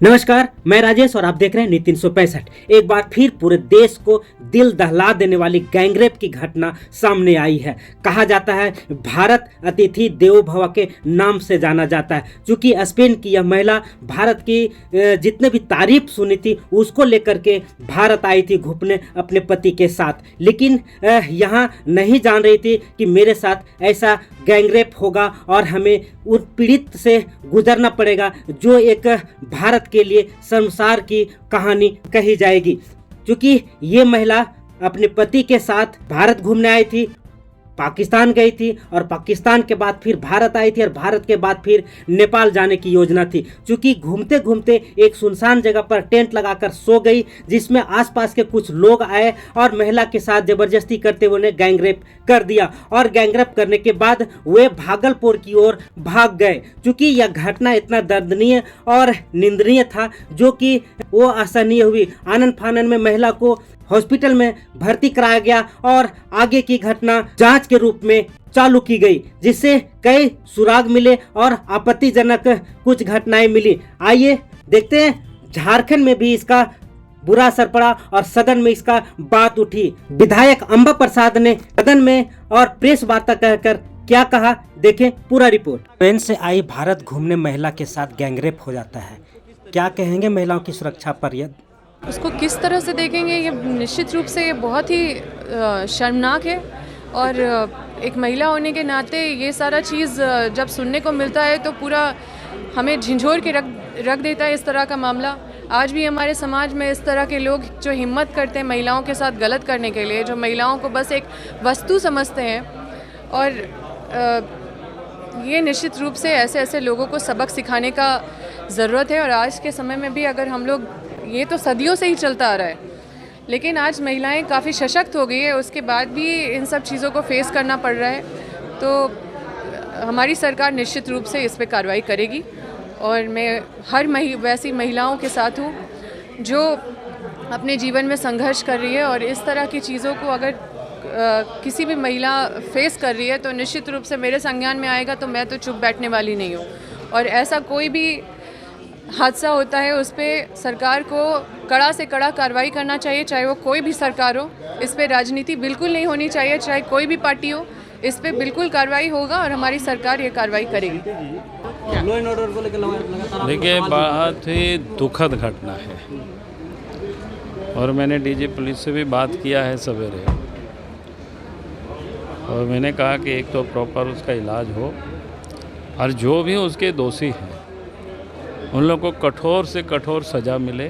नमस्कार, मैं राजेश और आप देख रहे हैं नीति 365। एक बार फिर पूरे देश को दिल दहला देने वाली गैंगरेप की घटना सामने आई है। कहा जाता है भारत अतिथि देवो भव के नाम से जाना जाता है। चूंकि स्पेन की यह महिला भारत की जितने भी तारीफ सुनी थी उसको लेकर के भारत आई थी घूमने अपने पति के साथ, लेकिन यहाँ नहीं जान रही थी कि मेरे साथ ऐसा गैंगरेप होगा और हमें उस पीड़ित से गुजरना पड़ेगा जो एक भारत के लिए शर्मसार की कहानी कही जाएगी। क्योंकि ये महिला अपने पति के साथ भारत घूमने आई थी, पाकिस्तान गई थी और पाकिस्तान के बाद फिर भारत आई थी और भारत के बाद फिर नेपाल जाने की योजना थी। क्योंकि घूमते घूमते एक सुनसान जगह पर टेंट लगाकर सो गई, जिसमें आसपास के कुछ लोग आए और महिला के साथ जबरदस्ती करते हुए उन्हें गैंगरेप कर दिया और गैंगरेप करने के बाद वे भागलपुर की ओर भाग गए। क्योंकि यह घटना इतना दर्दनीय और निंदनीय था जो कि वो असहनीय हुई। आनन फानन में महिला को हॉस्पिटल में भर्ती कराया गया और आगे की घटना जांच के रूप में चालू की गई, जिससे कई सुराग मिले और आपत्तिजनक कुछ घटनाएं मिली। आइए देखते हैं झारखंड में भी इसका बुरा असर पड़ा और सदन में इसका बात उठी। विधायक अंबा प्रसाद ने सदन में और प्रेस वार्ता कहकर क्या कहा, देखें पूरा रिपोर्ट। ट्रेन से आई भारत घूमने महिला के साथ गैंगरेप हो जाता है, क्या कहेंगे महिलाओं की सुरक्षा पर? यह उसको किस तरह से देखेंगे, ये निश्चित रूप से ये बहुत ही शर्मनाक है। और एक महिला होने के नाते ये सारा चीज़ जब सुनने को मिलता है तो पूरा हमें झंझोर के रख देता है। इस तरह का मामला आज भी हमारे समाज में इस तरह के लोग जो हिम्मत करते हैं महिलाओं के साथ गलत करने के लिए, जो महिलाओं को बस एक वस्तु समझते हैं, और ये निश्चित रूप से ऐसे लोगों को सबक सिखाने का ज़रूरत है। और आज के समय में भी अगर हम लोग, ये तो सदियों से ही चलता आ रहा है, लेकिन आज महिलाएं काफ़ी सशक्त हो गई है, उसके बाद भी इन सब चीज़ों को फेस करना पड़ रहा है। तो हमारी सरकार निश्चित रूप से इस पे कार्रवाई करेगी और मैं हर वैसी महिलाओं के साथ हूँ जो अपने जीवन में संघर्ष कर रही है। और इस तरह की चीज़ों को अगर किसी भी महिला फेस कर रही है तो निश्चित रूप से मेरे संज्ञान में आएगा, तो मैं तो चुप बैठने वाली नहीं हूँ। और ऐसा कोई भी हादसा होता है उस पर सरकार को कड़ा से कड़ा कार्रवाई करना चाहिए, चाहे वो कोई भी सरकार हो। इस पर राजनीति बिल्कुल नहीं होनी चाहिए, चाहे कोई भी पार्टी हो, इस पर बिल्कुल कार्रवाई होगा और हमारी सरकार ये कार्रवाई करेगी। देखिए, बहुत ही दुखद घटना है और मैंने डीजी पुलिस से भी बात किया है सवेरे, और मैंने कहा कि एक तो प्रॉपर उसका इलाज हो और जो भी उसके दोषी हैं उन लोगों को कठोर से कठोर सज़ा मिले,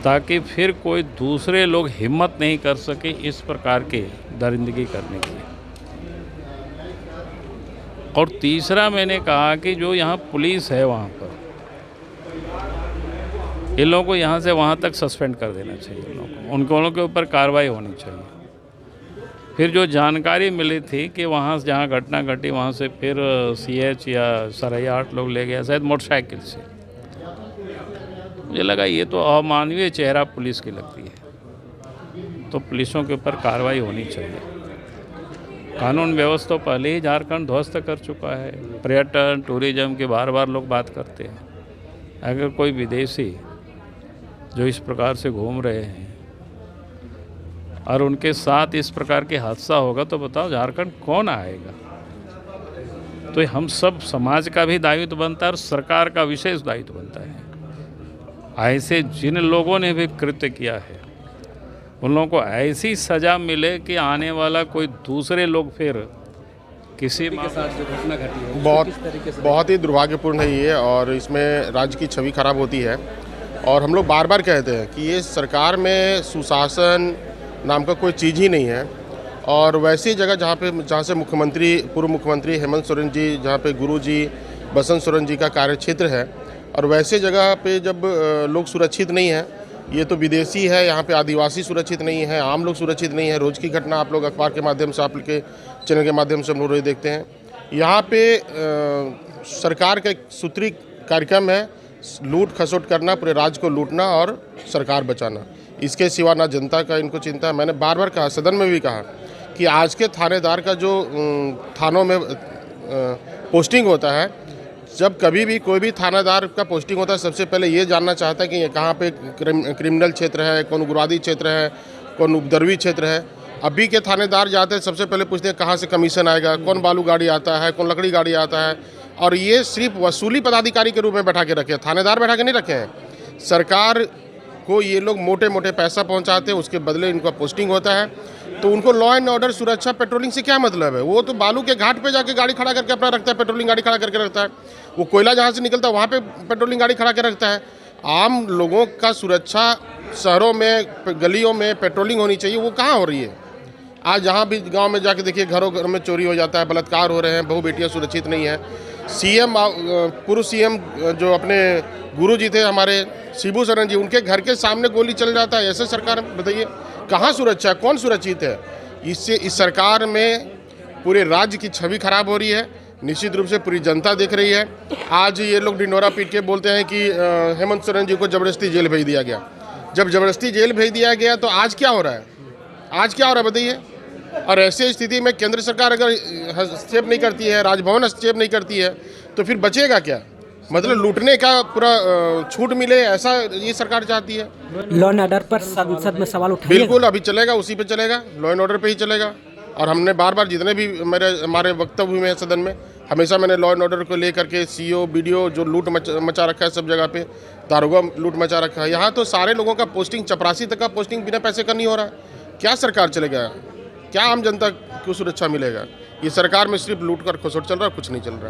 ताकि फिर कोई दूसरे लोग हिम्मत नहीं कर सके इस प्रकार के दरिंदगी करने की। और तीसरा मैंने कहा कि जो यहाँ पुलिस है वहाँ पर, इन लोगों को यहाँ से वहाँ तक सस्पेंड कर देना चाहिए। उन लोगों के ऊपर कार्रवाई होनी चाहिए। फिर जो जानकारी मिली थी कि वहाँ से जहाँ घटना घटी वहाँ से फिर CH या सरैया 8 लोग ले गया शायद मोटरसाइकिल से, मुझे लगा ये तो अमानवीय चेहरा पुलिस की लगती है। तो पुलिसों के ऊपर कार्रवाई होनी चाहिए। कानून व्यवस्था पहले ही झारखंड ध्वस्त कर चुका है। पर्यटन टूरिज्म की बार बार लोग बात करते हैं। अगर कोई विदेशी जो इस प्रकार से घूम रहे हैं और उनके साथ इस प्रकार के हादसा होगा तो बताओ झारखंड कौन आएगा? तो हम सब समाज का भी दायित्व बनता है और सरकार का विशेष दायित्व बनता है। ऐसे जिन लोगों ने भी कृत्य किया है उन लोगों को ऐसी सज़ा मिले कि आने वाला कोई दूसरे लोग फिर किसी के साथ जो घटना घटी है बहुत ही दुर्भाग्यपूर्ण है ये, और इसमें राज्य की छवि खराब होती है। और हम लोग बार बार कहते हैं कि ये सरकार में सुशासन नाम का कोई चीज़ ही नहीं है। और वैसी जगह जहाँ से पूर्व मुख्यमंत्री हेमंत सोरेन जी, जहाँ पे गुरु जी बसंत सोरेन जी का कार्यक्षेत्र है, और वैसे जगह पे जब लोग सुरक्षित नहीं हैं, ये तो विदेशी है, यहाँ पे आदिवासी सुरक्षित नहीं है, आम लोग सुरक्षित नहीं है। रोज़ की घटना आप लोग अखबार के माध्यम से, आप लोग के चैनल के माध्यम से हम लोग रोज़ देखते हैं। यहाँ पे सरकार का एक सूत्री कार्यक्रम है, लूट खसोट करना, पूरे राज्य को लूटना और सरकार बचाना। इसके सिवा ना जनता का इनको चिंता है। मैंने बार बार कहा, सदन में भी कहा कि आज के थानेदार का जो थानों में पोस्टिंग होता है, जब कभी भी कोई भी थानादार का पोस्टिंग होता है, सबसे पहले ये जानना चाहता है कि ये कहाँ पे क्रिमिनल क्षेत्र है, कौन उग्रवादी क्षेत्र है, कौन उपद्रवी क्षेत्र है। अभी के थानेदार जाते हैं, सबसे पहले पूछते हैं कहाँ से कमीशन आएगा, कौन बालू गाड़ी आता है, कौन लकड़ी गाड़ी आता है। और ये सिर्फ वसूली पदाधिकारी के रूप में बैठा के रखे हैं, थानेदार बैठा के नहीं रखे हैं। सरकार को ये लोग मोटे मोटे पैसा पहुंचाते हैं, उसके बदले इनका पोस्टिंग होता है। तो उनको लॉ एंड ऑर्डर, सुरक्षा, पेट्रोलिंग से क्या मतलब है? वो तो बालू के घाट पे जाके गाड़ी खड़ा करके अपना रखता है, पेट्रोलिंग गाड़ी खड़ा करके रखता है। वो कोयला जहाँ से निकलता है वहाँ पे पेट्रोलिंग गाड़ी खड़ा कर रखता है। आम लोगों का सुरक्षा, शहरों में, गलियों में पेट्रोलिंग होनी चाहिए, वो कहाँ हो रही है? आज जहाँ भी गांव में जाके देखिए, घरों घर में चोरी हो जाता है, बलात्कार हो रहे हैं, बहू बेटियाँ सुरक्षित नहीं है। सीएम, पूर्व सीएम जो अपने गुरु जी थे हमारे शिबू सोरेन जी, उनके घर के सामने गोली चल जाता है। ऐसे सरकार, बताइए कहाँ सुरक्षा है, कौन सुरक्षित है? इससे इस सरकार में पूरे राज्य की छवि खराब हो रही है। निश्चित रूप से पूरी जनता देख रही है। आज ये लोग डिंडोरा पीट के बोलते हैं कि हेमंत सोरेन जी को ज़बरदस्ती जेल भेज दिया गया। जब ज़बरदस्ती जेल भेज दिया गया तो आज क्या हो रहा है? आज क्या हो रहा है बताइए? और ऐसी स्थिति में केंद्र सरकार अगर हस्तक्षेप नहीं करती है, राजभवन हस्तक्षेप नहीं करती है, तो फिर बचेगा क्या? मतलब लूटने का पूरा छूट मिले, ऐसा ये सरकार चाहती है। लॉ एंड ऑर्डर पर संसद में सवाल उठाइए। बिल्कुल, अभी चलेगा, उसी पे चलेगा, लॉ एंड ऑर्डर पे ही चलेगा। और हमने बार बार जितने भी हमारे वक्तव्य हुए हैं सदन में, हमेशा मैंने लॉ एंड ऑर्डर को लेकर के सीओ, बीडीओ जो लूट मचा रखा है सब जगह पे, दारोगा लूट मचा रखा है। यहाँ तो सारे लोगों का पोस्टिंग, चपरासी तक का पोस्टिंग बिना पैसे का नहीं हो रहा है। क्या सरकार चलेगा? क्या आम जनता को सुरक्षा मिलेगा? ये सरकार में सिर्फ लूट कर खसोट चल रहा है, कुछ नहीं चल रहा है।